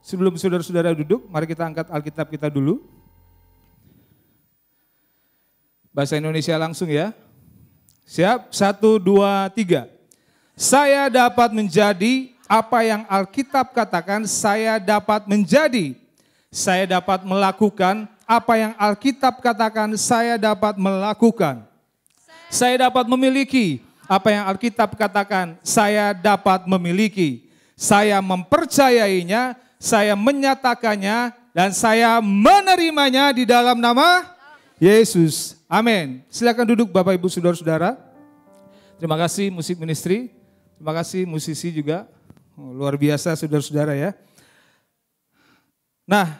Sebelum saudara-saudara duduk, mari kita angkat Alkitab kita dulu. Bahasa Indonesia langsung ya. Siap? 1, 2, 3. Saya dapat menjadi apa yang Alkitab katakan saya dapat menjadi. Saya dapat melakukan apa yang Alkitab katakan saya dapat melakukan. Saya dapat memiliki apa yang Alkitab katakan saya dapat memiliki. Saya mempercayainya, saya menyatakannya, dan saya menerimanya di dalam nama Yesus. Amin. Silakan duduk Bapak Ibu Saudara-saudara. Terima kasih musik ministry, terima kasih musisi juga. Luar biasa saudara-saudara ya. Nah,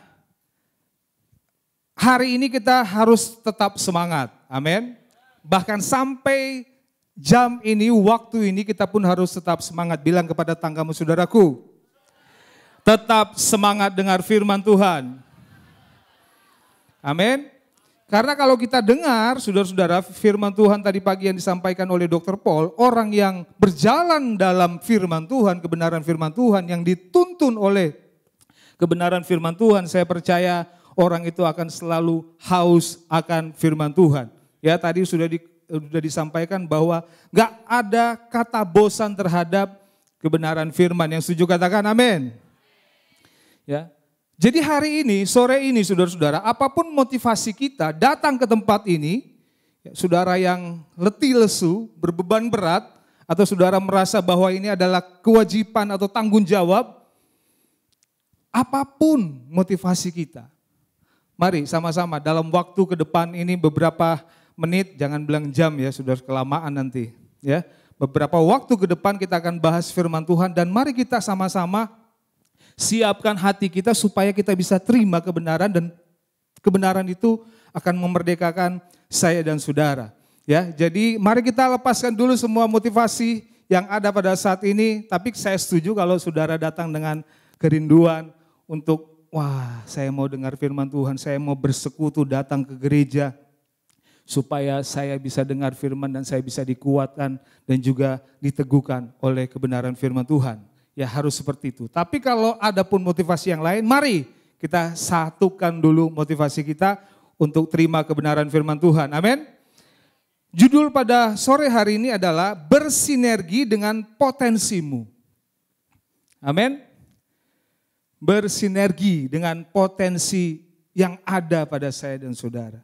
hari ini kita harus tetap semangat. Amin. Bahkan sampai jam ini, waktu ini kita pun harus tetap semangat. Bilang kepada tanggamu, saudaraku, tetap semangat dengar firman Tuhan. Amin. Karena kalau kita dengar, saudara-saudara, firman Tuhan tadi pagi yang disampaikan oleh Dr. Paul, orang yang berjalan dalam firman Tuhan, kebenaran firman Tuhan, yang dituntun oleh kebenaran firman Tuhan, saya percaya orang itu akan selalu haus akan firman Tuhan. Ya, tadi sudah disampaikan bahwa gak ada kata bosan terhadap kebenaran firman. Yang setuju katakan amin. Ya. Jadi hari ini, sore ini saudara-saudara, apapun motivasi kita datang ke tempat ini, ya, saudara yang letih lesu, berbeban berat, atau saudara merasa bahwa ini adalah kewajiban atau tanggung jawab, apapun motivasi kita, mari sama-sama dalam waktu ke depan ini beberapa menit, jangan bilang jam ya, sudah kelamaan nanti. Ya, beberapa waktu ke depan kita akan bahas firman Tuhan dan mari kita sama-sama siapkan hati kita supaya kita bisa terima kebenaran dan kebenaran itu akan memerdekakan saya dan saudara. Ya, jadi mari kita lepaskan dulu semua motivasi yang ada pada saat ini. Tapi saya setuju kalau saudara datang dengan kerinduan untuk, wah, saya mau dengar firman Tuhan, saya mau bersekutu datang ke gereja supaya saya bisa dengar firman dan saya bisa dikuatkan dan juga diteguhkan oleh kebenaran firman Tuhan. Ya harus seperti itu. Tapi kalau ada pun motivasi yang lain, mari kita satukan dulu motivasi kita untuk terima kebenaran firman Tuhan. Amin. Judul pada sore hari ini adalah bersinergi dengan potensimu. Amin. Bersinergi dengan potensi yang ada pada saya dan saudara.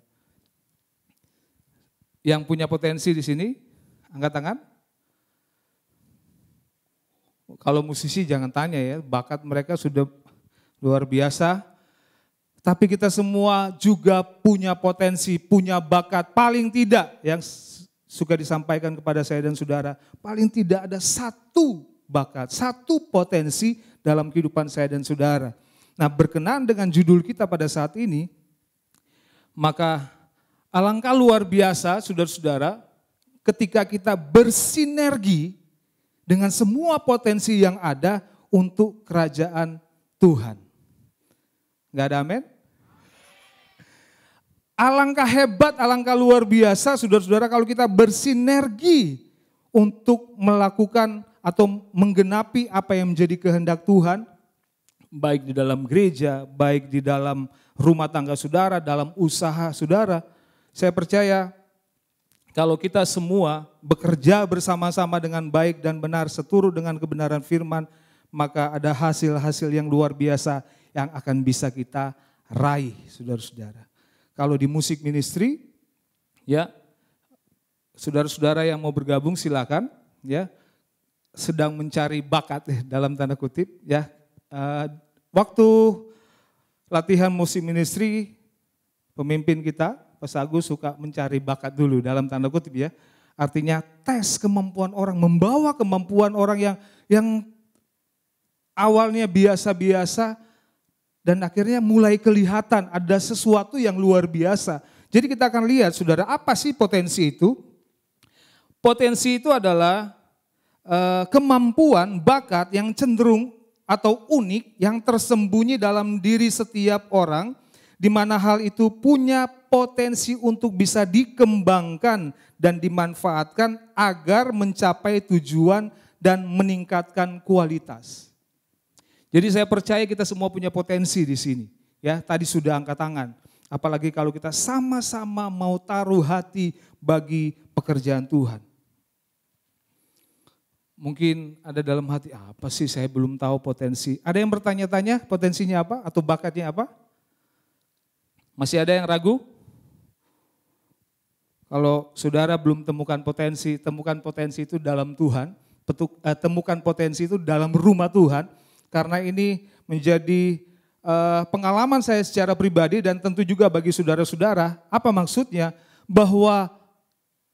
Yang punya potensi di sini, angkat tangan. Kalau musisi jangan tanya ya, bakat mereka sudah luar biasa. Tapi kita semua juga punya potensi, punya bakat. Paling tidak yang suka disampaikan kepada saya dan saudara, paling tidak ada satu bakat, satu potensi dalam kehidupan saya dan saudara. Nah, berkenaan dengan judul kita pada saat ini, maka alangkah luar biasa saudara-saudara ketika kita bersinergi dengan semua potensi yang ada untuk kerajaan Tuhan. Enggak ada amin? Alangkah hebat, alangkah luar biasa saudara-saudara kalau kita bersinergi untuk melakukan atau menggenapi apa yang menjadi kehendak Tuhan. Baik di dalam gereja, baik di dalam rumah tangga saudara, dalam usaha saudara. Saya percaya kalau kita semua bekerja bersama-sama dengan baik dan benar seturut dengan kebenaran firman, maka ada hasil-hasil yang luar biasa yang akan bisa kita raih, saudara-saudara. Kalau di musik ministry, ya, saudara-saudara yang mau bergabung silakan, ya, sedang mencari bakat dalam tanda kutip, ya. Waktu latihan musik ministry, pemimpin kita, Pas Agus suka mencari bakat dulu dalam tanda kutip ya. Artinya tes kemampuan orang, membawa kemampuan orang yang awalnya biasa-biasa dan akhirnya mulai kelihatan ada sesuatu yang luar biasa. Jadi kita akan lihat saudara, apa sih potensi itu? Potensi itu adalah kemampuan, bakat yang cenderung atau unik yang tersembunyi dalam diri setiap orang, di mana hal itu punya potensi untuk bisa dikembangkan dan dimanfaatkan agar mencapai tujuan dan meningkatkan kualitas. Jadi saya percaya kita semua punya potensi di sini. Ya, tadi sudah angkat tangan. Apalagi kalau kita sama-sama mau taruh hati bagi pekerjaan Tuhan. Mungkin ada dalam hati, apa sih saya belum tahu potensi. Ada yang bertanya-tanya potensinya apa atau bakatnya apa? Masih ada yang ragu? Kalau saudara belum temukan potensi itu dalam Tuhan, temukan potensi itu dalam rumah Tuhan. Karena ini menjadi pengalaman saya secara pribadi dan tentu juga bagi saudara-saudara. Apa maksudnya? Bahwa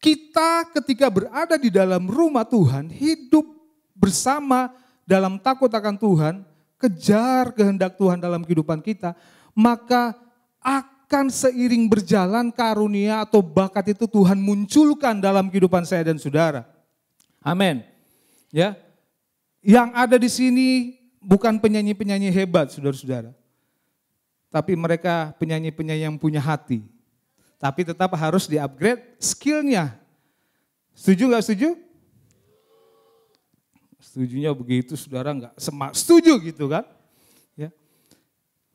kita ketika berada di dalam rumah Tuhan, hidup bersama dalam takut akan Tuhan, kejar kehendak Tuhan dalam kehidupan kita, maka akan seiring berjalan karunia atau bakat itu Tuhan munculkan dalam kehidupan saya dan saudara. Amin. Ya. Yang ada di sini bukan penyanyi-penyanyi hebat, saudara-saudara. Tapi mereka penyanyi-penyanyi yang punya hati. Tapi tetap harus di-upgrade skill-nya. Setuju nggak setuju? Setujunya begitu, saudara nggak semak setuju gitu kan? Ya.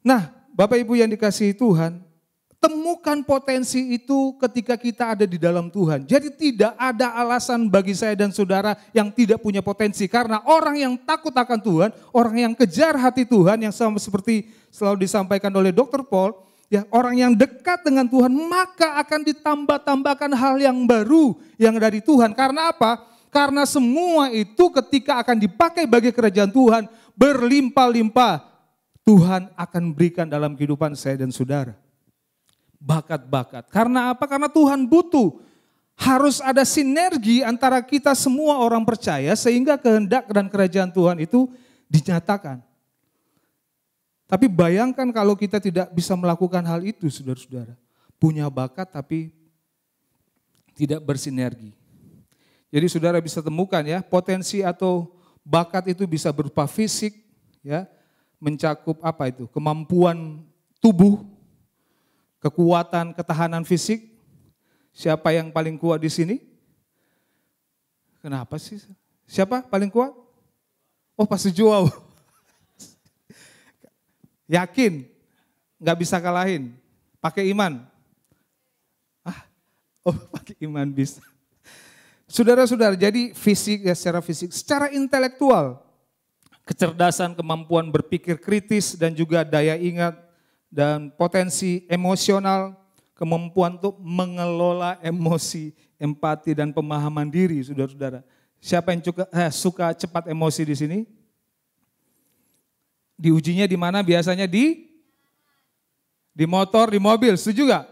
Nah, Bapak Ibu yang dikasihi Tuhan, temukan potensi itu ketika kita ada di dalam Tuhan. Jadi tidak ada alasan bagi saya dan saudara yang tidak punya potensi. Karena orang yang takut akan Tuhan, orang yang kejar hati Tuhan, yang sama seperti selalu disampaikan oleh Dr. Paul, ya, orang yang dekat dengan Tuhan, maka akan ditambah-tambahkan hal yang baru yang dari Tuhan. Karena apa? Karena semua itu ketika akan dipakai bagi kerajaan Tuhan, berlimpah-limpah Tuhan akan berikan dalam kehidupan saya dan saudara. Bakat-bakat. Karena apa? Karena Tuhan butuh. Harus ada sinergi antara kita semua orang percaya sehingga kehendak dan kerajaan Tuhan itu dinyatakan. Tapi bayangkan kalau kita tidak bisa melakukan hal itu, saudara-saudara. Punya bakat tapi tidak bersinergi. Jadi saudara bisa temukan ya, potensi atau bakat itu bisa berupa fisik, ya, mencakup apa itu? Kemampuan tubuh, kekuatan, ketahanan fisik. Siapa yang paling kuat di sini? Kenapa sih? Siapa paling kuat? Oh, Pastor Joao. Yakin, nggak bisa kalahin. Pakai iman. Pakai iman bisa. Saudara-saudara, jadi fisik ya secara fisik, secara intelektual, kecerdasan, kemampuan berpikir kritis dan juga daya ingat dan potensi emosional, kemampuan untuk mengelola emosi, empati dan pemahaman diri, saudara-saudara. Siapa yang suka cepat emosi di sini? Diujinya di mana biasanya? Di motor, di mobil, setuju gak?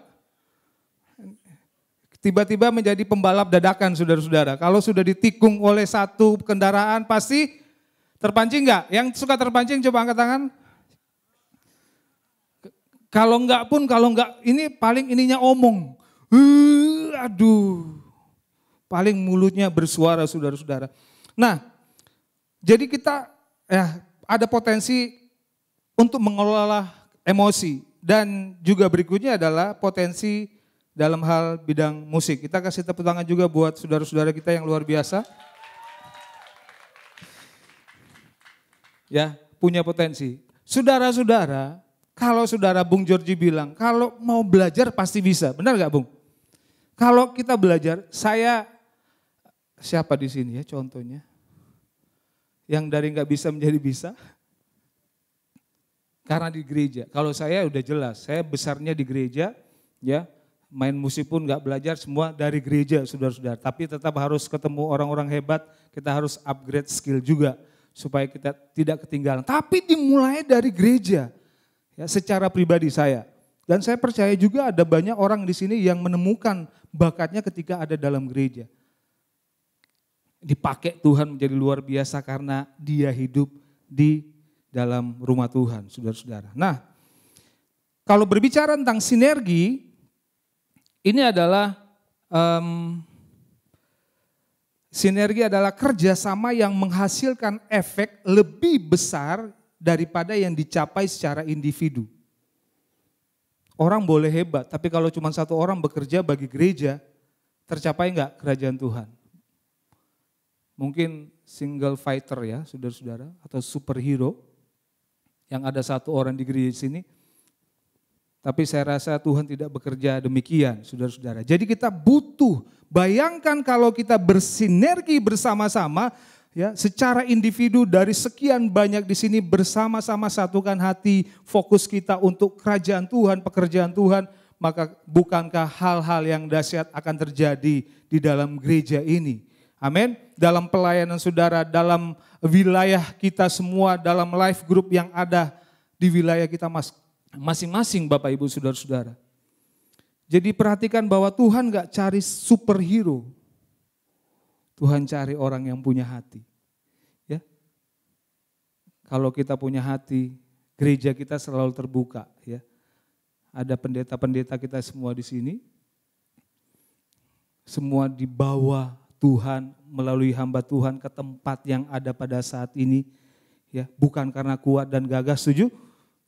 Tiba-tiba menjadi pembalap dadakan, saudara-saudara. Kalau sudah ditikung oleh satu kendaraan pasti terpancing gak? Yang suka terpancing coba angkat tangan. Kalau enggak, ini paling ininya omong. Aduh, paling mulutnya bersuara, saudara-saudara. Nah, jadi kita ada potensi untuk mengelola emosi. Dan juga berikutnya adalah potensi dalam hal bidang musik. Kita kasih tepuk tangan juga buat saudara-saudara kita yang luar biasa. Ya, punya potensi. Saudara-saudara, kalau saudara Bung Georgie bilang, kalau mau belajar pasti bisa. Benar gak Bung? Kalau kita belajar, siapa di sini ya contohnya? Yang dari gak bisa menjadi bisa? Karena di gereja. Kalau saya udah jelas, saya besarnya di gereja, ya. Main musik pun gak belajar, semua dari gereja saudara-saudara. Tapi tetap harus ketemu orang-orang hebat, kita harus upgrade skill juga. Supaya kita tidak ketinggalan. Tapi dimulai dari gereja. Ya, secara pribadi saya. Dan saya percaya juga ada banyak orang di sini yang menemukan bakatnya ketika ada dalam gereja. Dipakai Tuhan menjadi luar biasa karena dia hidup di dalam rumah Tuhan, saudara-saudara. Nah, kalau berbicara tentang sinergi, ini adalah sinergi adalah kerjasama yang menghasilkan efek lebih besar daripada yang dicapai secara individu. Orang boleh hebat, tapi kalau cuma satu orang bekerja bagi gereja, tercapai enggak kerajaan Tuhan? Mungkin single fighter ya, saudara-saudara, atau superhero. yang ada satu orang di gereja sini. Tapi saya rasa Tuhan tidak bekerja demikian, saudara-saudara. Jadi kita butuh, bayangkan kalau kita bersinergi bersama-sama, ya, secara individu dari sekian banyak di sini bersama-sama satukan hati, fokus kita untuk kerajaan Tuhan, pekerjaan Tuhan, maka bukankah hal-hal yang dahsyat akan terjadi di dalam gereja ini? Amin. Dalam pelayanan saudara, dalam wilayah kita semua, dalam life group yang ada di wilayah kita masing-masing, Bapak Ibu saudara-saudara. Jadi perhatikan bahwa Tuhan gak cari superhero. Tuhan cari orang yang punya hati. Ya. Kalau kita punya hati, gereja kita selalu terbuka. Ya. Ada pendeta-pendeta kita semua di sini. Semua dibawa Tuhan melalui hamba Tuhan ke tempat yang ada pada saat ini. Ya, bukan karena kuat dan gagah, setuju?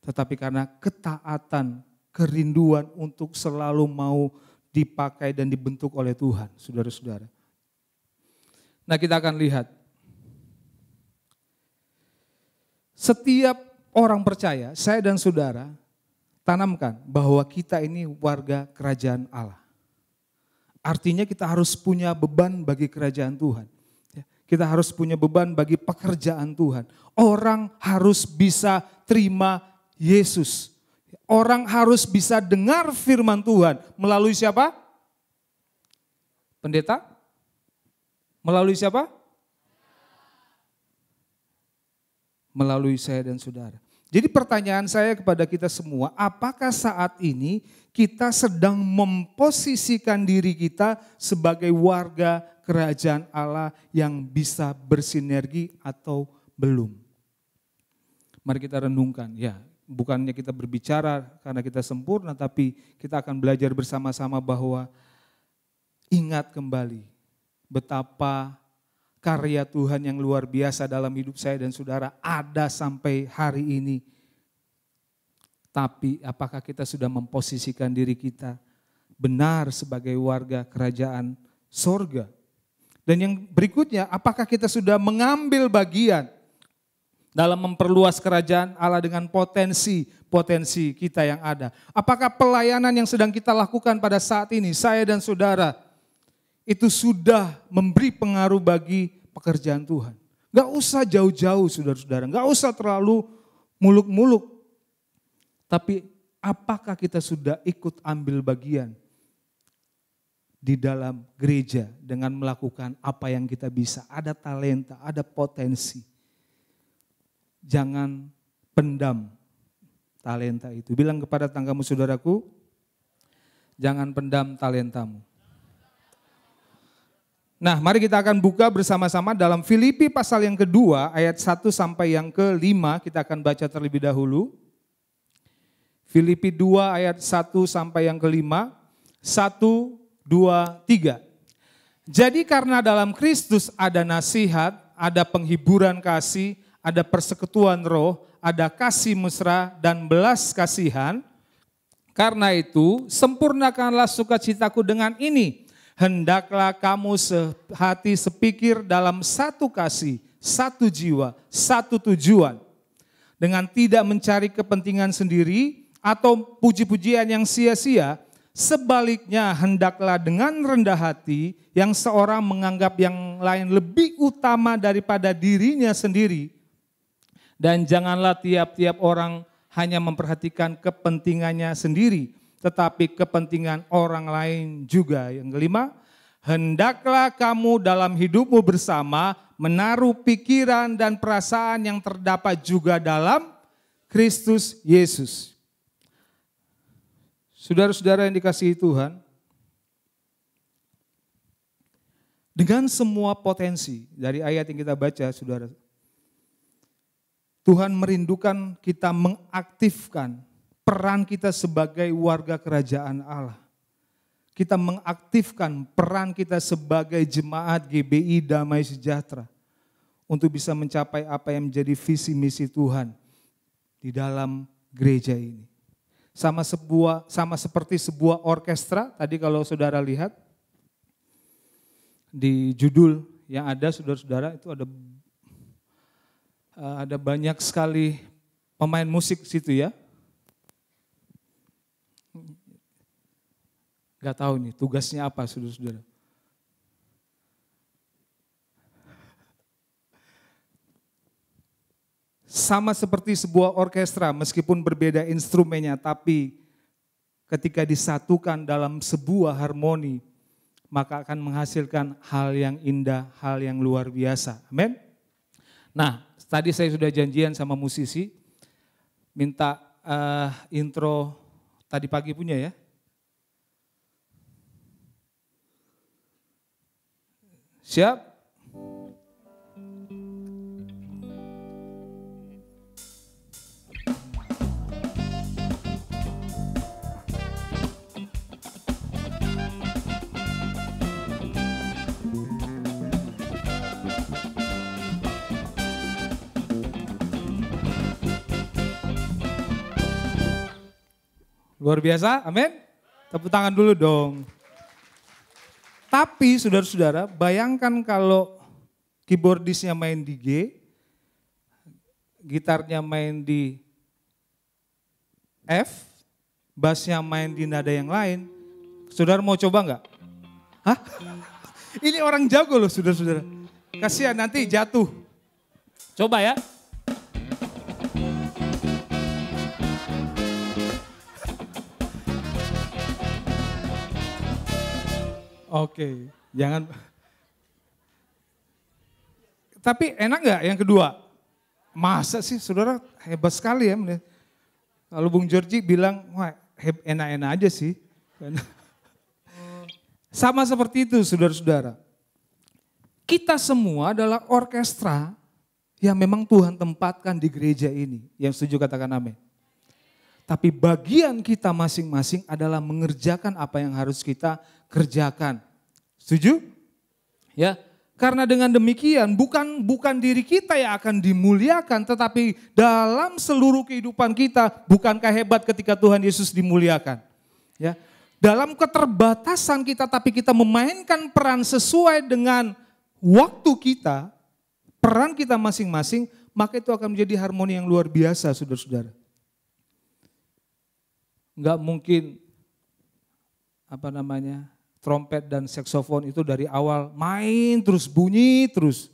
Tetapi karena ketaatan, kerinduan untuk selalu mau dipakai dan dibentuk oleh Tuhan, saudara-saudara. Nah, kita akan lihat. Setiap orang percaya, saya dan saudara, tanamkan bahwa kita ini warga kerajaan Allah. Artinya kita harus punya beban bagi kerajaan Tuhan. Kita harus punya beban bagi pekerjaan Tuhan. Orang harus bisa terima Yesus. Orang harus bisa dengar firman Tuhan. Melalui siapa? Pendeta? Melalui siapa? Melalui saya dan saudara. Jadi pertanyaan saya kepada kita semua, apakah saat ini kita sedang memposisikan diri kita sebagai warga kerajaan Allah yang bisa bersinergi atau belum? Mari kita renungkan, ya. Bukannya kita berbicara karena kita sempurna, tapi kita akan belajar bersama-sama bahwa ingat kembali betapa karya Tuhan yang luar biasa dalam hidup saya dan saudara ada sampai hari ini. Tapi apakah kita sudah memposisikan diri kita benar sebagai warga kerajaan sorga? Dan yang berikutnya, apakah kita sudah mengambil bagian dalam memperluas kerajaan Allah dengan potensi kita yang ada? Apakah pelayanan yang sedang kita lakukan pada saat ini, saya dan saudara, itu sudah memberi pengaruh bagi pekerjaan Tuhan? Gak usah jauh-jauh saudara-saudara, gak usah terlalu muluk-muluk. Tapi apakah kita sudah ikut ambil bagian di dalam gereja dengan melakukan apa yang kita bisa? Ada talenta, ada potensi. Jangan pendam talenta itu. Bilang kepada tanggamu saudaraku, jangan pendam talentamu. Nah, mari kita akan buka bersama-sama dalam Filipi pasal yang kedua, ayat 1 sampai yang ke-5, kita akan baca terlebih dahulu. Filipi 2 ayat 1 sampai yang ke-5, 1, 2, 3. Jadi karena dalam Kristus ada nasihat, ada penghiburan kasih, ada persekutuan roh, ada kasih mesra dan belas kasihan. Karena itu, sempurnakanlah sukacitaku dengan ini. Hendaklah kamu sehati sepikir dalam satu kasih, satu jiwa, satu tujuan. Dengan tidak mencari kepentingan sendiri atau puji-pujian yang sia-sia, sebaliknya hendaklah dengan rendah hati yang seorang menganggap yang lain lebih utama daripada dirinya sendiri. Dan janganlah tiap-tiap orang hanya memperhatikan kepentingannya sendiri, tetapi kepentingan orang lain juga. Yang kelima, hendaklah kamu dalam hidupmu bersama menaruh pikiran dan perasaan yang terdapat juga dalam Kristus Yesus. Saudara-saudara yang dikasihi Tuhan, dengan semua potensi dari ayat yang kita baca, saudara, Tuhan merindukan kita mengaktifkan peran kita sebagai warga kerajaan Allah. Kita mengaktifkan peran kita sebagai jemaat GBI Damai Sejahtera untuk bisa mencapai apa yang menjadi visi misi Tuhan di dalam gereja ini. Sama seperti sebuah orkestra, tadi kalau saudara lihat di judul yang ada, saudara-saudara, itu ada banyak sekali pemain musik situ ya. Gak tahu nih tugasnya apa saudara-saudara. Sama seperti sebuah orkestra meskipun berbeda instrumennya, tapi ketika disatukan dalam sebuah harmoni, maka akan menghasilkan hal yang indah, hal yang luar biasa. Amin. Nah, tadi saya sudah janjian sama musisi, minta intro tadi pagi punya ya. Siap? Luar biasa, amin. Tepuk tangan dulu dong. Tapi saudara-saudara, bayangkan kalau keyboardisnya main di G, gitarnya main di F, bassnya main di nada yang lain. Saudara mau coba enggak? Hah? Ini orang jago loh saudara-saudara. Kasihan nanti jatuh. Coba ya. Oke, jangan. Tapi enak nggak yang kedua? Masa sih saudara hebat sekali ya. Kalau Bung Georgie bilang, wah enak-enak aja sih. Sama seperti itu saudara-saudara. Kita semua adalah orkestra yang memang Tuhan tempatkan di gereja ini. Yang setuju katakan amin. Tapi bagian kita masing-masing adalah mengerjakan apa yang harus kita kerjakan. Setuju? Ya, karena dengan demikian bukan diri kita yang akan dimuliakan, tetapi dalam seluruh kehidupan kita, bukankah hebat ketika Tuhan Yesus dimuliakan? Ya, dalam keterbatasan kita, tapi kita memainkan peran sesuai dengan waktu kita, peran kita masing-masing, maka itu akan menjadi harmoni yang luar biasa, saudara-saudara. Enggak mungkin trompet dan saksofon itu dari awal main terus bunyi terus.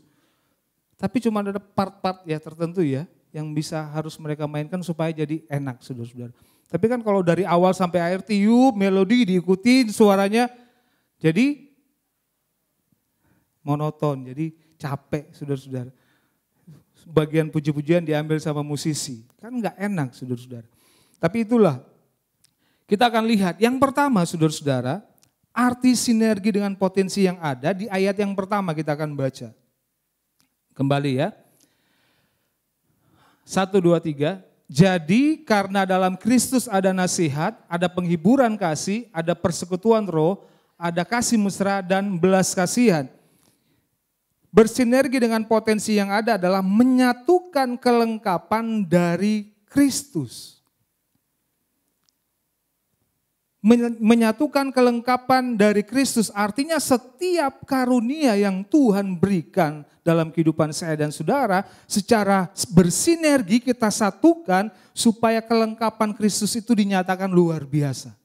Tapi cuma ada part-part ya tertentu ya yang bisa harus mereka mainkan supaya jadi enak saudara-saudara. Tapi kan kalau dari awal sampai akhir tiup, melodi diikuti suaranya jadi monoton, jadi capek saudara-saudara. Bagian puji-pujian diambil sama musisi, kan enggak enak saudara-saudara. Tapi itulah. Kita akan lihat, yang pertama saudara-saudara, arti sinergi dengan potensi yang ada di ayat yang pertama kita akan baca. Kembali ya. 1, 2, 3. Jadi karena dalam Kristus ada nasihat, ada penghiburan kasih, ada persekutuan roh, ada kasih mesra dan belas kasihan. Bersinergi dengan potensi yang ada adalah menyatukan kelengkapan dari Kristus. Menyatukan kelengkapan dari Kristus artinya setiap karunia yang Tuhan berikan dalam kehidupan saya dan saudara secara bersinergi kita satukan supaya kelengkapan Kristus itu dinyatakan luar biasa.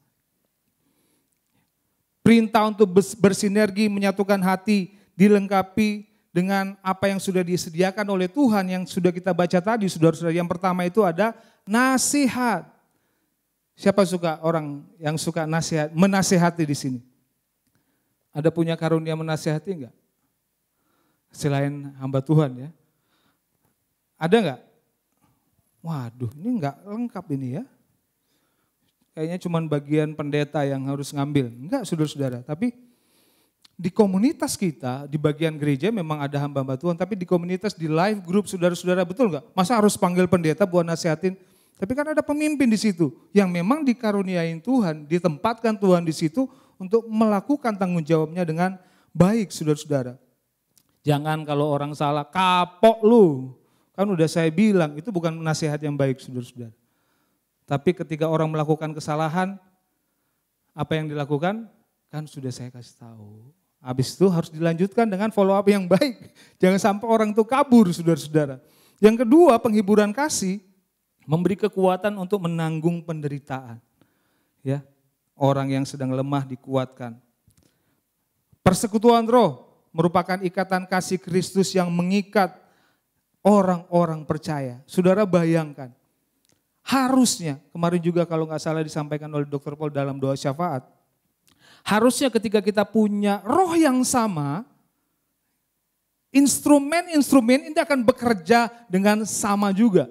Perintah untuk bersinergi menyatukan hati dilengkapi dengan apa yang sudah disediakan oleh Tuhan yang sudah kita baca tadi saudara-saudara. Yang pertama itu ada nasihat. Siapa suka orang yang suka nasihat, menasihati di sini? Ada punya karunia menasihati enggak? Selain hamba Tuhan ya. Ada enggak? Waduh, ini enggak lengkap ini ya. Kayaknya cuma bagian pendeta yang harus ngambil. Enggak saudara-saudara, tapi di komunitas kita, di bagian gereja memang ada hamba-hamba Tuhan, tapi di komunitas, di live group saudara-saudara betul enggak? Masa harus panggil pendeta buat nasihatin? Tapi kan ada pemimpin di situ yang memang dikaruniain Tuhan, ditempatkan Tuhan di situ untuk melakukan tanggung jawabnya dengan baik saudara-saudara. Jangan kalau orang salah, kapok lu. Kan udah saya bilang, itu bukan nasihat yang baik saudara-saudara. Tapi ketika orang melakukan kesalahan, apa yang dilakukan? Kan sudah saya kasih tahu. Habis itu harus dilanjutkan dengan follow up yang baik. Jangan sampai orang itu kabur saudara-saudara. Yang kedua, penghiburan kasih. memberi kekuatan untuk menanggung penderitaan. Ya, orang yang sedang lemah dikuatkan. Persekutuan roh merupakan ikatan kasih Kristus yang mengikat orang-orang percaya. Saudara bayangkan, harusnya, kemarin juga kalau nggak salah disampaikan oleh Dr. Paul dalam doa syafaat, harusnya ketika kita punya roh yang sama, instrumen-instrumen ini akan bekerja dengan sama juga.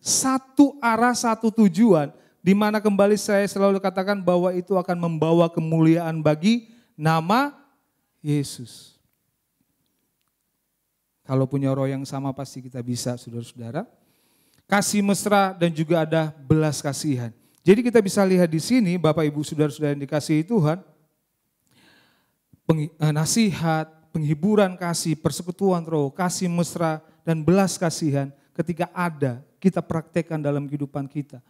Satu arah, satu tujuan, di mana kembali saya selalu katakan bahwa itu akan membawa kemuliaan bagi nama Yesus. Kalau punya roh yang sama pasti kita bisa, saudara-saudara. Kasih mesra dan juga ada belas kasihan. Jadi kita bisa lihat di sini, Bapak Ibu saudara-saudara yang dikasihi Tuhan, nasihat, penghiburan kasih, persekutuan roh, kasih mesra dan belas kasihan ketika ada kita praktekkan dalam kehidupan kita.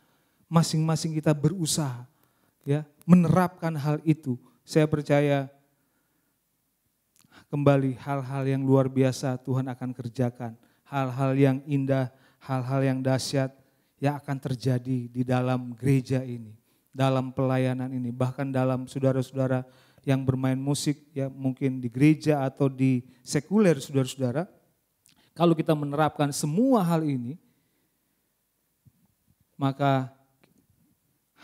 Masing-masing kita berusaha ya menerapkan hal itu. Saya percaya kembali hal-hal yang luar biasa Tuhan akan kerjakan. Hal-hal yang indah, hal-hal yang dahsyat yang akan terjadi di dalam gereja ini. Dalam pelayanan ini, bahkan dalam saudara-saudara yang bermain musik ya mungkin di gereja atau di sekuler saudara-saudara. Kalau kita menerapkan semua hal ini, maka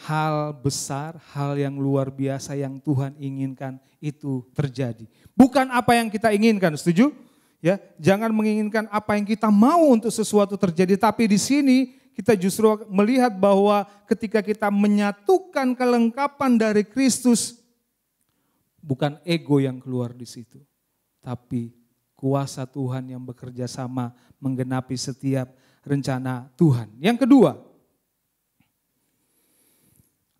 hal besar, hal yang luar biasa yang Tuhan inginkan itu terjadi. Bukan apa yang kita inginkan, setuju? Ya, jangan menginginkan apa yang kita mau untuk sesuatu terjadi, tapi di sini kita justru melihat bahwa ketika kita menyatukan kelengkapan dari Kristus, bukan ego yang keluar di situ, tapi kuasa Tuhan yang bekerja sama menggenapi setiap rencana Tuhan. Yang kedua,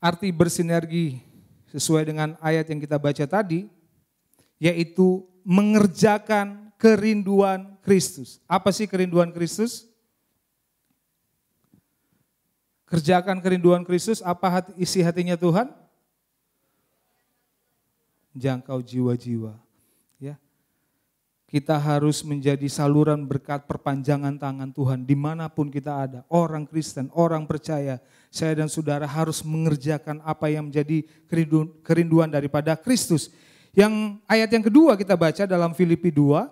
arti bersinergi sesuai dengan ayat yang kita baca tadi, yaitu mengerjakan kerinduan Kristus. Apa sih kerinduan Kristus? Kerjakan kerinduan Kristus, apa isi hatinya Tuhan? Jangkau jiwa-jiwa. Ya. Kita harus menjadi saluran berkat perpanjangan tangan Tuhan dimanapun kita ada. Orang Kristen, orang percaya, saya dan saudara harus mengerjakan apa yang menjadi kerinduan daripada Kristus. Yang ayat yang kedua kita baca dalam Filipi 2,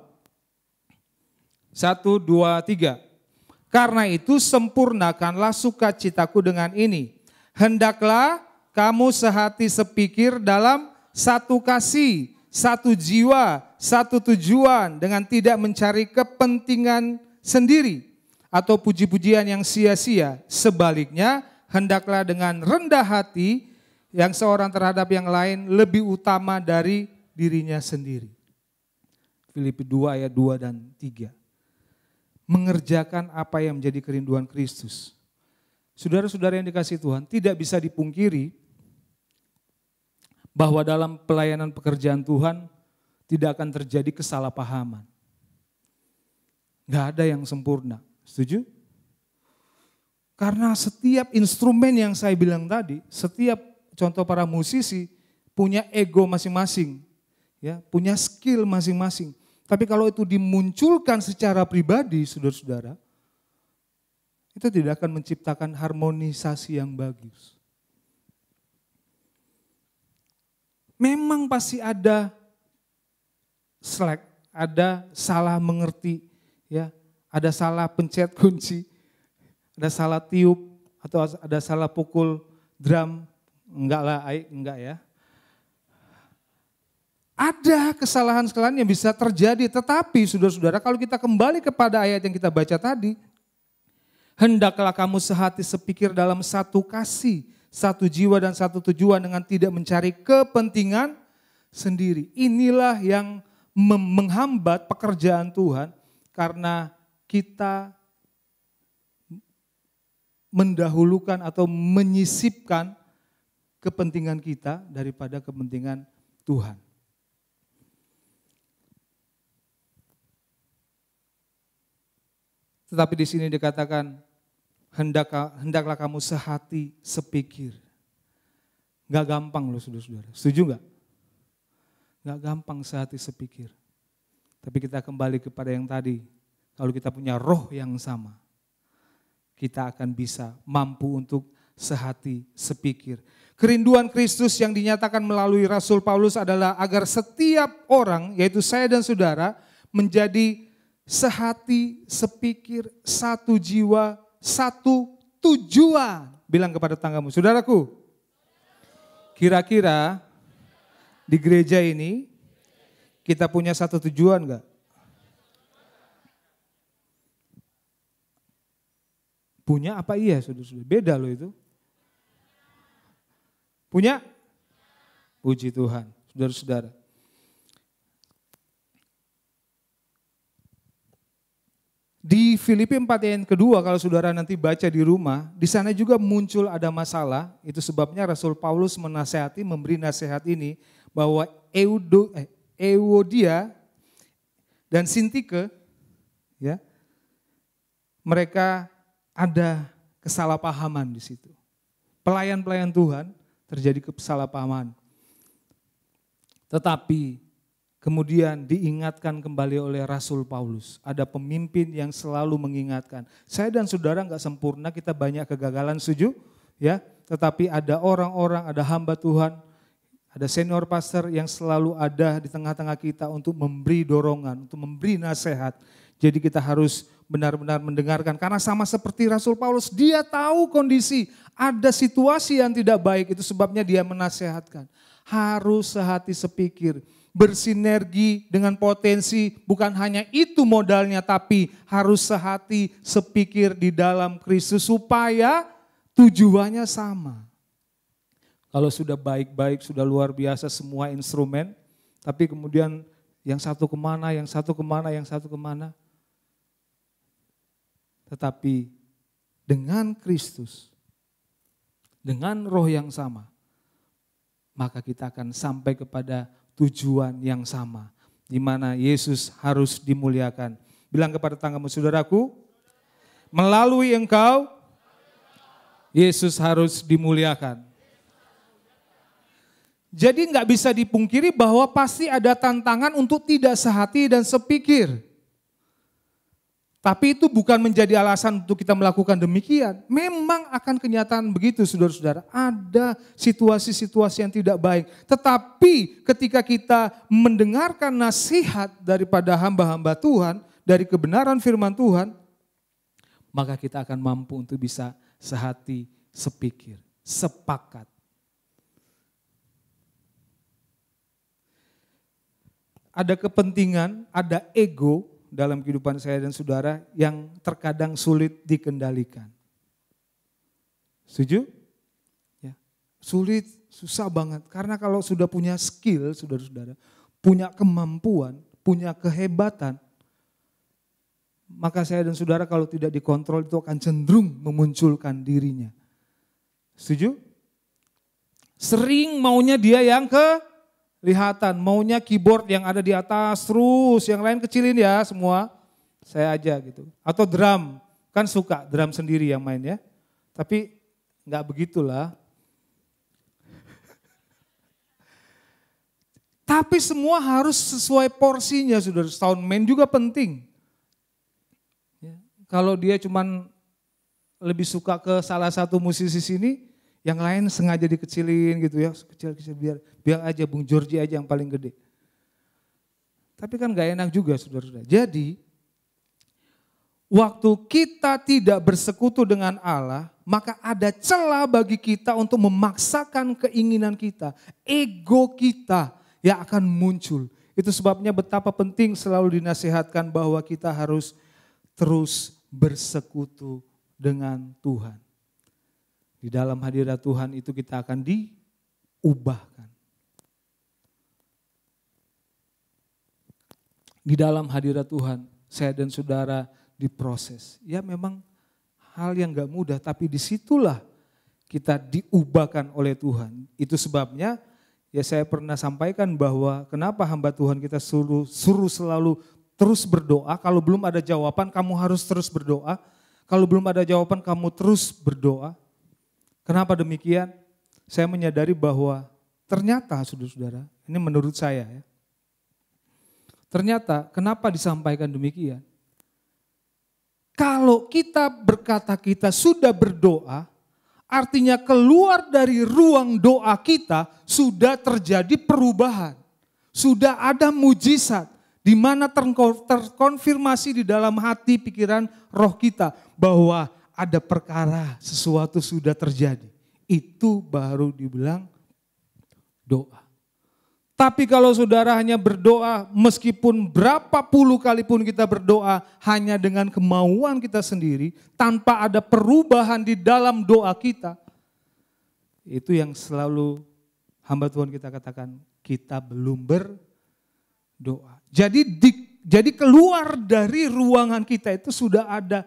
1, 2, 3. Karena itu sempurnakanlah sukacitaku dengan ini. Hendaklah kamu sehati sepikir dalam satu kasih, satu jiwa, satu tujuan dengan tidak mencari kepentingan sendiri atau puji-pujian yang sia-sia. Sebaliknya, hendaklah dengan rendah hati yang seorang terhadap yang lain lebih utama dari dirinya sendiri. Filipi 2 ayat 2 dan 3. Mengerjakan apa yang menjadi kerinduan Kristus. Saudara-saudara yang dikasihi Tuhan, tidak bisa dipungkiri bahwa dalam pelayanan pekerjaan Tuhan tidak akan terjadi kesalahpahaman. Gak ada yang sempurna, setuju? Karena setiap instrumen yang saya bilang tadi, setiap contoh para musisi punya ego masing-masing, ya, punya skill masing-masing. Tapi kalau itu dimunculkan secara pribadi, saudara-saudara, itu tidak akan menciptakan harmonisasi yang bagus. Memang pasti ada slack, ada salah mengerti, ya, ada salah pencet kunci, ada salah tiup, atau ada salah pukul drum, enggak ya. Ada kesalahan-kesalahan yang bisa terjadi, tetapi saudara-saudara kalau kita kembali kepada ayat yang kita baca tadi, hendaklah kamu sehati sepikir dalam satu kasih, satu jiwa dan satu tujuan dengan tidak mencari kepentingan sendiri. Inilah yang menghambat pekerjaan Tuhan karena kita mendahulukan atau menyisipkan kepentingan kita daripada kepentingan Tuhan. Tetapi di sini dikatakan, hendaklah kamu sehati sepikir. Gak gampang loh saudara-saudara, setuju gak? Gak gampang sehati sepikir. Tapi kita kembali kepada yang tadi, kalau kita punya roh yang sama, kita akan bisa mampu untuk sehati, sepikir. Kerinduan Kristus yang dinyatakan melalui Rasul Paulus adalah agar setiap orang, yaitu saya dan saudara, menjadi sehati, sepikir, satu jiwa, satu tujuan. Bilang kepada tetanggamu, saudaraku, kira-kira di gereja ini kita punya satu tujuan enggak? Punya apa iya, saudara-saudara? Beda loh itu. Punya? Puji Tuhan, saudara-saudara. Di Filipi 4 ayat kedua, kalau saudara nanti baca di rumah, di sana juga muncul ada masalah. Itu sebabnya Rasul Paulus menasehati, memberi nasihat ini, bahwa Euodia dan Sintike, ya, mereka ada kesalahpahaman di situ. Pelayan-pelayan Tuhan terjadi kesalahpahaman. Tetapi kemudian diingatkan kembali oleh Rasul Paulus. Ada pemimpin yang selalu mengingatkan. Saya dan saudara enggak sempurna, kita banyak kegagalan, setuju? Ya, tetapi ada orang-orang, ada hamba Tuhan, ada senior pastor yang selalu ada di tengah-tengah kita untuk memberi dorongan, untuk memberi nasihat. Jadi kita harus benar-benar mendengarkan. Karena sama seperti Rasul Paulus, dia tahu kondisi, ada situasi yang tidak baik, itu sebabnya dia menasehatkan. Harus sehati sepikir, bersinergi dengan potensi, bukan hanya itu modalnya, tapi harus sehati sepikir di dalam Kristus supaya tujuannya sama. Kalau sudah baik-baik, sudah luar biasa semua instrumen, tapi kemudian yang satu kemana, yang satu kemana, yang satu kemana. Tetapi dengan Kristus, dengan roh yang sama, maka kita akan sampai kepada tujuan yang sama. Di mana Yesus harus dimuliakan. Bilang kepada tetanggamu, saudaraku, melalui engkau, Yesus harus dimuliakan. Jadi nggak bisa dipungkiri bahwa pasti ada tantangan untuk tidak sehati dan sepikir. Tapi itu bukan menjadi alasan untuk kita melakukan demikian. Memang akan kenyataan begitu, saudara-saudara. Ada situasi-situasi yang tidak baik. Tetapi ketika kita mendengarkan nasihat daripada hamba-hamba Tuhan, dari kebenaran firman Tuhan, maka kita akan mampu untuk bisa sehati, sepikir, sepakat. Ada kepentingan, ada ego dalam kehidupan saya dan saudara yang terkadang sulit dikendalikan. Setuju? Ya. Sulit, susah banget. Karena kalau sudah punya skill, saudara-saudara, punya kemampuan, punya kehebatan, maka saya dan saudara kalau tidak dikontrol itu akan cenderung memunculkan dirinya. Setuju? Sering maunya dia yang kelihatan, maunya keyboard yang ada di atas terus, yang lain kecilin ya semua, saya aja gitu. Atau drum, kan suka drum sendiri yang main ya, tapi enggak begitulah. Tapi semua harus sesuai porsinya, saudara. Soundman juga penting. Ya, kalau dia cuman lebih suka ke salah satu musisi sini, yang lain sengaja dikecilin gitu ya, kecil-kecil biar aja Bung Georgie aja yang paling gede. Tapi kan gak enak juga, saudara-saudara. Jadi, waktu kita tidak bersekutu dengan Allah, maka ada celah bagi kita untuk memaksakan keinginan kita, ego kita yang akan muncul. Itu sebabnya betapa penting selalu dinasihatkan bahwa kita harus terus bersekutu dengan Tuhan. Di dalam hadirat Tuhan itu kita akan diubahkan. Di dalam hadirat Tuhan, saya dan saudara diproses. Ya memang hal yang gak mudah, tapi disitulah kita diubahkan oleh Tuhan. Itu sebabnya ya saya pernah sampaikan bahwa kenapa hamba Tuhan kita suruh selalu terus berdoa. Kalau belum ada jawaban kamu harus terus berdoa. Kalau belum ada jawaban kamu terus berdoa. Kenapa demikian? Saya menyadari bahwa ternyata saudara-saudara, ini menurut saya ya. Ternyata kenapa disampaikan demikian? Kalau kita berkata kita sudah berdoa, artinya keluar dari ruang doa kita sudah terjadi perubahan. Sudah ada mujizat di mana terkonfirmasi di dalam hati, pikiran, roh kita bahwa ada perkara, sesuatu sudah terjadi. Itu baru dibilang doa. Tapi kalau saudara hanya berdoa, meskipun berapa puluh kali pun kita berdoa hanya dengan kemauan kita sendiri, tanpa ada perubahan di dalam doa kita, itu yang selalu hamba Tuhan kita katakan, kita belum berdoa. Jadi keluar dari ruangan kita itu sudah ada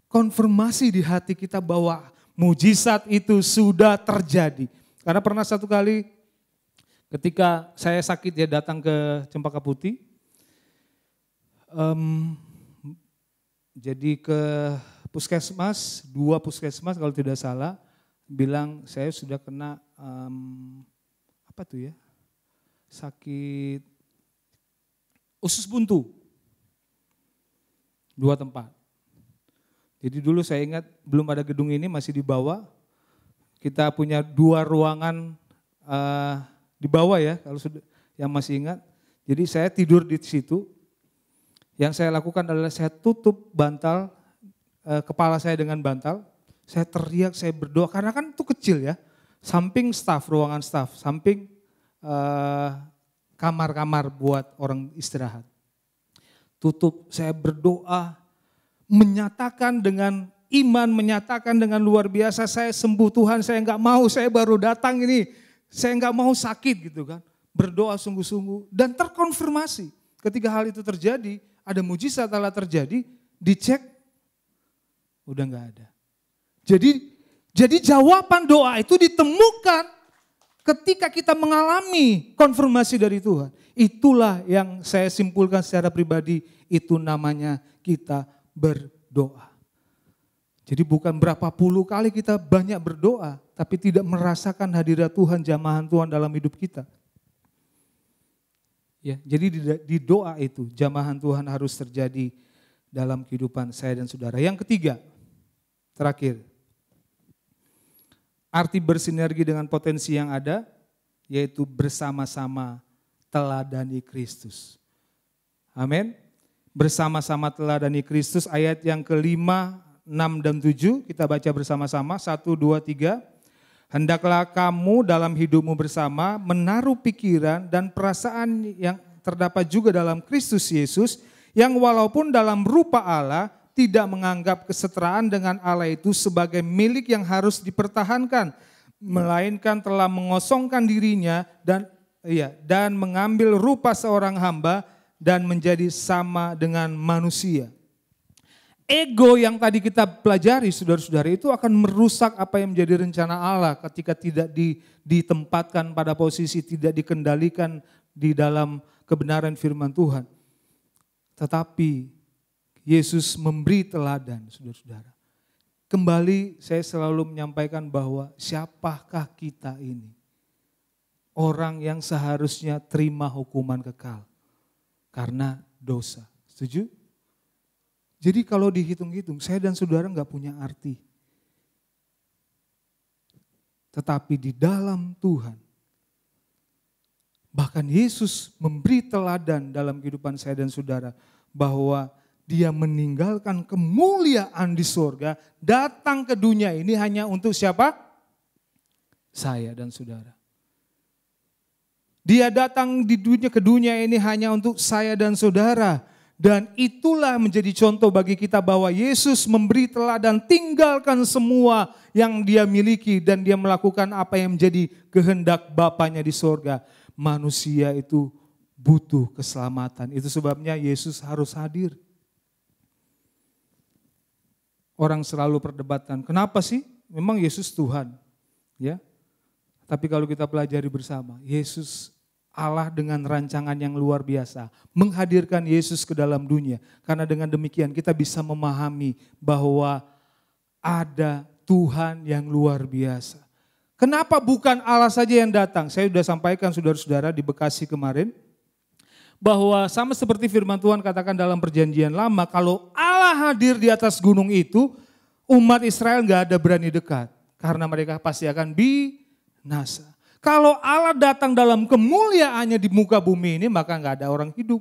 konfirmasi di hati kita bahwa mujizat itu sudah terjadi. Karena pernah satu kali, ketika saya sakit datang ke Cempaka Putih, jadi ke puskesmas, 2 puskesmas kalau tidak salah, bilang saya sudah kena sakit usus buntu, 2 tempat. Jadi dulu saya ingat belum ada gedung ini, masih di bawah, kita punya 2 ruangan di bawah ya, kalau sudah yang masih ingat. Jadi saya tidur di situ. Yang saya lakukan adalah saya tutup bantal, kepala saya dengan bantal. Saya teriak, saya berdoa, karena kan itu kecil ya. Samping staf, ruangan staf, samping kamar-kamar buat orang istirahat. Tutup, saya berdoa, menyatakan dengan iman, menyatakan dengan luar biasa, saya sembuh Tuhan, saya enggak mau, saya baru datang ini. Saya enggak mau sakit gitu kan. Berdoa sungguh-sungguh dan terkonfirmasi. Ketika hal itu terjadi, ada mujizat telah terjadi, dicek, udah enggak ada. Jadi jawaban doa itu ditemukan ketika kita mengalami konfirmasi dari Tuhan. Itulah yang saya simpulkan secara pribadi, itu namanya kita berdoa. Jadi bukan berapa puluh kali kita banyak berdoa, tapi tidak merasakan hadirat Tuhan, jamahan Tuhan dalam hidup kita. Ya, jadi di doa itu jamahan Tuhan harus terjadi dalam kehidupan saya dan saudara. Yang ketiga, terakhir, arti bersinergi dengan potensi yang ada, yaitu bersama-sama teladani Kristus. Amin. Bersama-sama teladani Kristus, ayat yang kelima, 6 dan 7, kita baca bersama-sama, 1, 2, 3. Hendaklah kamu dalam hidupmu bersama menaruh pikiran dan perasaan yang terdapat juga dalam Kristus Yesus, yang walaupun dalam rupa Allah tidak menganggap kesetaraan dengan Allah itu sebagai milik yang harus dipertahankan, melainkan telah mengosongkan dirinya dan mengambil rupa seorang hamba dan menjadi sama dengan manusia. Ego yang tadi kita pelajari saudara-saudara itu akan merusak apa yang menjadi rencana Allah ketika tidak ditempatkan pada posisi, tidak dikendalikan di dalam kebenaran firman Tuhan. Tetapi Yesus memberi teladan saudara-saudara. Kembali saya selalu menyampaikan bahwa siapakah kita ini? Orang yang seharusnya terima hukuman kekal karena dosa. Setuju? Jadi kalau dihitung-hitung, saya dan saudara enggak punya arti. Tetapi di dalam Tuhan, bahkan Yesus memberi teladan dalam kehidupan saya dan saudara, bahwa Dia meninggalkan kemuliaan di surga, datang ke dunia ini hanya untuk siapa? Saya dan saudara. Dia datang ke dunia ini hanya untuk saya dan saudara. Dan itulah menjadi contoh bagi kita bahwa Yesus memberi teladan, tinggalkan semua yang Dia miliki dan Dia melakukan apa yang menjadi kehendak Bapanya di sorga. Manusia itu butuh keselamatan. Itu sebabnya Yesus harus hadir. Orang selalu perdebatkan, kenapa sih? Memang Yesus Tuhan, ya. Tapi kalau kita pelajari bersama, Yesus Allah dengan rancangan yang luar biasa, menghadirkan Yesus ke dalam dunia. Karena dengan demikian kita bisa memahami bahwa ada Tuhan yang luar biasa. Kenapa bukan Allah saja yang datang? Saya sudah sampaikan saudara-saudara di Bekasi kemarin, bahwa sama seperti firman Tuhan katakan dalam perjanjian lama, kalau Allah hadir di atas gunung itu, umat Israel gak ada berani dekat. Karena mereka pasti akan binasa. Kalau Allah datang dalam kemuliaannya di muka bumi ini, maka gak ada orang hidup.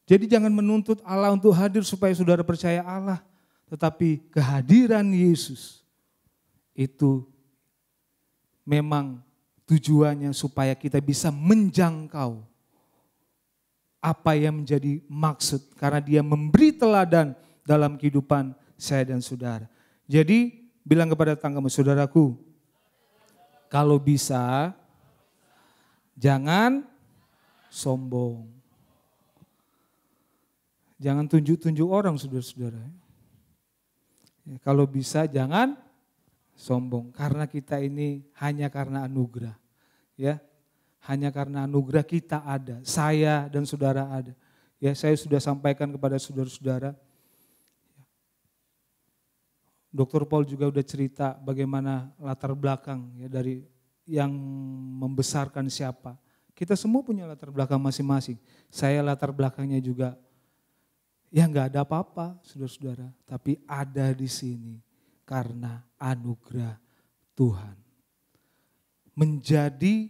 Jadi jangan menuntut Allah untuk hadir supaya saudara percaya Allah. Tetapi kehadiran Yesus itu memang tujuannya supaya kita bisa menjangkau apa yang menjadi maksud. Karena dia memberi teladan dalam kehidupan saya dan saudara. Jadi bilang kepada tetanggamu, saudaraku, kalau bisa jangan sombong. Jangan tunjuk-tunjuk orang saudara-saudara. Ya, kalau bisa jangan sombong, karena kita ini hanya karena anugerah. Ya, hanya karena anugerah kita ada, saya dan saudara ada. Ya, saya sudah sampaikan kepada saudara-saudara. Dr. Paul juga udah cerita bagaimana latar belakang ya dari yang membesarkan siapa. Kita semua punya latar belakang masing-masing. Saya latar belakangnya juga ya nggak ada apa-apa, saudara-saudara, tapi ada di sini karena anugerah Tuhan. Menjadi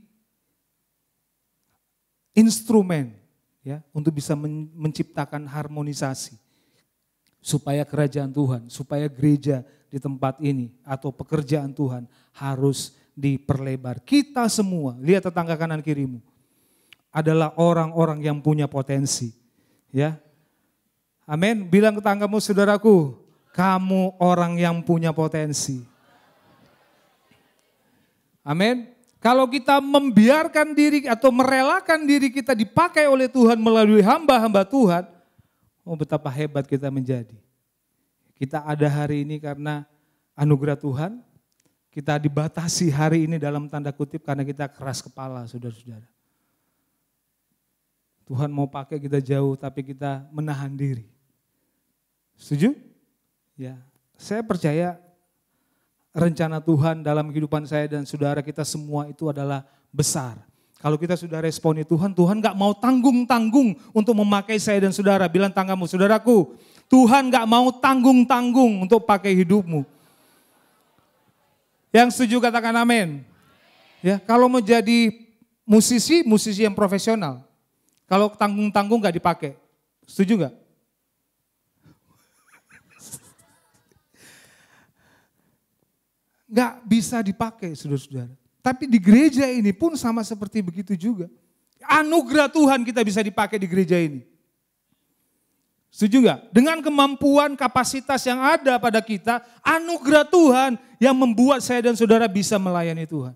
instrumen ya untuk bisa menciptakan harmonisasi supaya kerajaan Tuhan, supaya gereja di tempat ini atau pekerjaan Tuhan harus diperlebar. Kita semua, lihat tetangga kanan kirimu, adalah orang-orang yang punya potensi, ya. Amin. Bilang ke tetanggamu, saudaraku, kamu orang yang punya potensi. Amin. Kalau kita membiarkan diri atau merelakan diri kita dipakai oleh Tuhan melalui hamba-hamba Tuhan, oh betapa hebat kita menjadi. Kita ada hari ini karena anugerah Tuhan, kita dibatasi hari ini dalam tanda kutip karena kita keras kepala, saudara-saudara. Tuhan mau pakai kita jauh tapi kita menahan diri. Setuju? Ya, saya percaya rencana Tuhan dalam kehidupan saya dan saudara kita semua itu adalah besar. Kalau kita sudah responi Tuhan, Tuhan gak mau tanggung-tanggung untuk memakai saya dan saudara. Bilang tanggamu, saudaraku, Tuhan gak mau tanggung-tanggung untuk pakai hidupmu. Yang setuju katakan amin. Ya, kalau mau jadi musisi yang profesional. Kalau tanggung-tanggung gak dipakai. Setuju gak? Gak bisa dipakai, saudara-saudara. Tapi di gereja ini pun sama seperti begitu juga. Anugerah Tuhan kita bisa dipakai di gereja ini. Setuju gak? Dengan kemampuan, kapasitas yang ada pada kita, anugerah Tuhan yang membuat saya dan saudara bisa melayani Tuhan.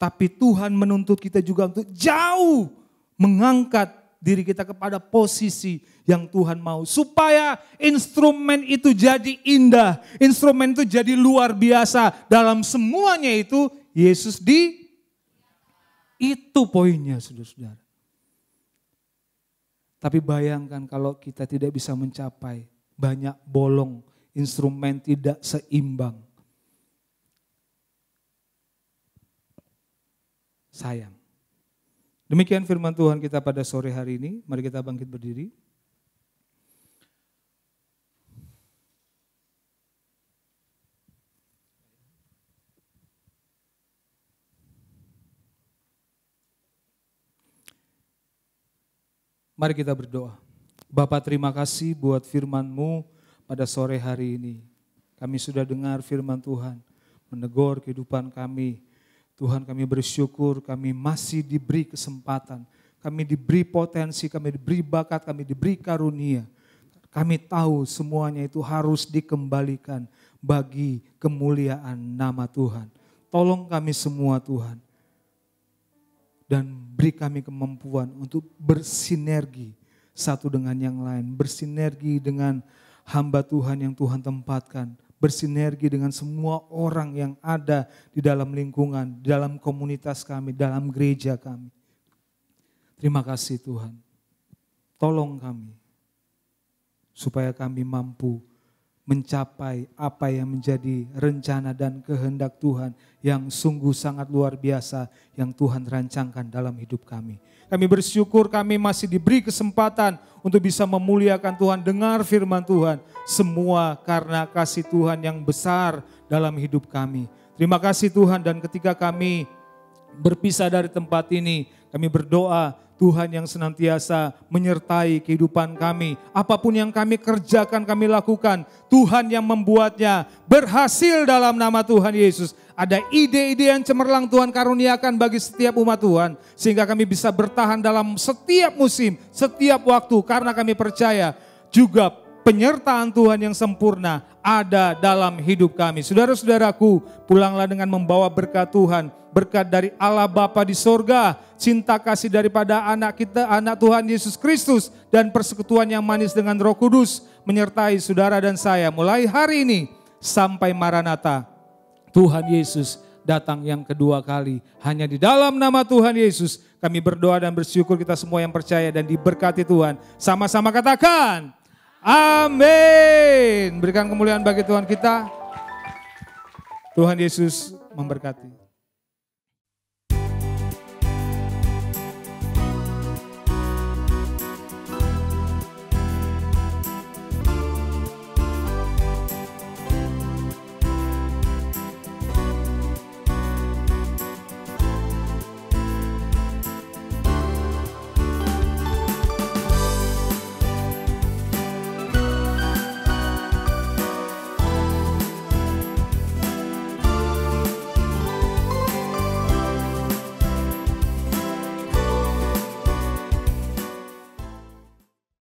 Tapi Tuhan menuntut kita juga untuk jauh mengangkat diri kita kepada posisi yang Tuhan mau. Supaya instrumen itu jadi indah, instrumen itu jadi luar biasa. Dalam semuanya itu Yesus itu poinnya saudara-saudara. Tapi bayangkan kalau kita tidak bisa mencapai, banyak bolong, instrumen tidak seimbang. Sayang. Demikian firman Tuhan kita pada sore hari ini. Mari kita bangkit berdiri. Mari kita berdoa. Bapa, terima kasih buat firman-Mu pada sore hari ini. Kami sudah dengar firman Tuhan, menegur kehidupan kami. Tuhan, kami bersyukur, kami masih diberi kesempatan, kami diberi potensi, kami diberi bakat, kami diberi karunia. Kami tahu semuanya itu harus dikembalikan bagi kemuliaan nama Tuhan. Tolong kami semua Tuhan, dan beri kami kemampuan untuk bersinergi satu dengan yang lain, bersinergi dengan hamba Tuhan yang Tuhan tempatkan, bersinergi dengan semua orang yang ada di dalam lingkungan, di dalam komunitas kami, dalam gereja kami. Terima kasih Tuhan. Tolong kami supaya kami mampu mencapai apa yang menjadi rencana dan kehendak Tuhan yang sungguh sangat luar biasa yang Tuhan rancangkan dalam hidup kami. Kami bersyukur kami masih diberi kesempatan untuk bisa memuliakan Tuhan, dengar firman Tuhan. Semua karena kasih Tuhan yang besar dalam hidup kami. Terima kasih Tuhan, dan ketika kami berpisah dari tempat ini, kami berdoa Tuhan yang senantiasa menyertai kehidupan kami. Apapun yang kami kerjakan, kami lakukan, Tuhan yang membuatnya berhasil dalam nama Tuhan Yesus. Ada ide-ide yang cemerlang Tuhan karuniakan bagi setiap umat Tuhan. Sehingga kami bisa bertahan dalam setiap musim, setiap waktu. Karena kami percaya juga penyertaan Tuhan yang sempurna ada dalam hidup kami. Saudara-saudaraku, pulanglah dengan membawa berkat Tuhan. Berkat dari Allah Bapa di sorga, cinta kasih daripada anak kita, anak Tuhan Yesus Kristus, dan persekutuan yang manis dengan Roh Kudus menyertai saudara dan saya mulai hari ini sampai Maranatha. Tuhan Yesus datang yang kedua kali. Hanya di dalam nama Tuhan Yesus kami berdoa dan bersyukur, kita semua yang percaya dan diberkati Tuhan. Sama-sama katakan, amin. Berikan kemuliaan bagi Tuhan kita. Tuhan Yesus memberkati.